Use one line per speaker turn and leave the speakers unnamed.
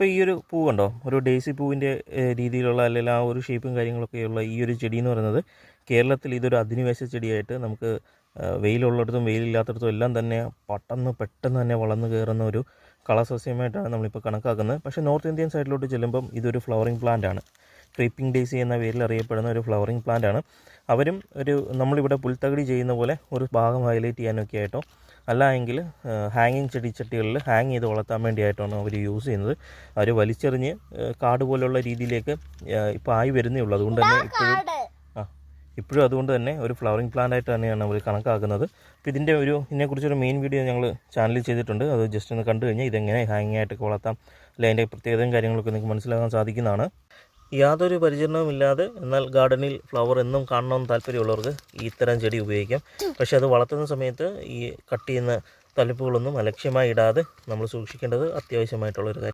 ഇപ്പോൾ ഈ ഒരു പൂ കണ്ടോ, ഒരു ഡേസി പൂവിൻ്റെ രീതിയിലുള്ള അല്ലെങ്കിൽ ആ ഒരു ഷേപ്പും കാര്യങ്ങളൊക്കെയുള്ള ഈ ഒരു ചെടി എന്ന് പറയുന്നത് കേരളത്തിൽ ഇതൊരു അധിനിവേശ ചെടിയായിട്ട് നമുക്ക് വെയിലുള്ളിടത്തും വെയിലില്ലാത്തടത്തും എല്ലാം തന്നെ പെട്ടെന്ന് തന്നെ വളർന്നു കയറുന്ന ഒരു കളസസ്യമായിട്ടാണ് നമ്മളിപ്പോൾ കണക്കാക്കുന്നത്. പക്ഷേ നോർത്ത് ഇന്ത്യൻ സൈഡിലോട്ട് ചെല്ലുമ്പം ഇതൊരു ഫ്ലവറിങ് പ്ലാന്റ് ആണ്. ക്രീപ്പിംഗ് ഡേസി എന്ന പേരിൽ അറിയപ്പെടുന്ന ഒരു ഫ്ലവറിങ് പ്ലാന്റ് ആണ്. അവരും ഒരു നമ്മളിവിടെ പുൽത്തകടി ചെയ്യുന്ന പോലെ ഒരു ഭാഗം ഹൈലൈറ്റ് ചെയ്യാനൊക്കെ ആയിട്ടോ അല്ല എങ്കിൽ ഹാങ്ങിങ് ചെടിച്ചട്ടികളിൽ ഹാങ് ചെയ്ത് വളർത്താൻ വേണ്ടിയിട്ടാണ് അവർ യൂസ് ചെയ്യുന്നത്. അവർ വലിച്ചെറിഞ്ഞ് കാട് പോലുള്ള രീതിയിലേക്ക് ഇപ്പോൾ ആയി വരുന്നേ ഉള്ളൂ. അതുകൊണ്ട് തന്നെ ഇപ്പോഴും അതുകൊണ്ട് തന്നെ ഒരു ഫ്ലവറിങ് പ്ലാന്റ് ആയിട്ട് തന്നെയാണ് അവർ കണക്കാക്കുന്നത്. അപ്പോൾ ഇതിനെക്കുറിച്ചൊരു മെയിൻ വീഡിയോ ഞങ്ങൾ ചാനലിൽ ചെയ്തിട്ടുണ്ട്. അത് ജസ്റ്റ് ഒന്ന് കണ്ടു കഴിഞ്ഞാൽ ഇതെങ്ങനെ ഹാങ്ങിങ് ആയിട്ടൊക്കെ വളർത്താം, അല്ലെങ്കിൽ അതിൻ്റെ പ്രത്യേകതയും കാര്യങ്ങളൊക്കെ നിങ്ങൾക്ക് മനസ്സിലാക്കാൻ സാധിക്കുന്നതാണ്. യാതൊരു പരിചരണവുമില്ലാതെ എന്നാൽ ഗാർഡനിൽ ഫ്ലവർ എന്നും കാണണമെന്ന് താല്പര്യമുള്ളവർക്ക് ഇത്തരം ചെടി ഉപയോഗിക്കാം. പക്ഷേ അത് വളർത്തുന്ന സമയത്ത് ഈ കട്ട് ചെയ്യുന്ന തലപ്പുകളൊന്നും അലക്ഷ്യമായി ഇടാതെ നമ്മൾ സൂക്ഷിക്കേണ്ടത് അത്യാവശ്യമായിട്ടുള്ളൊരു കാര്യം.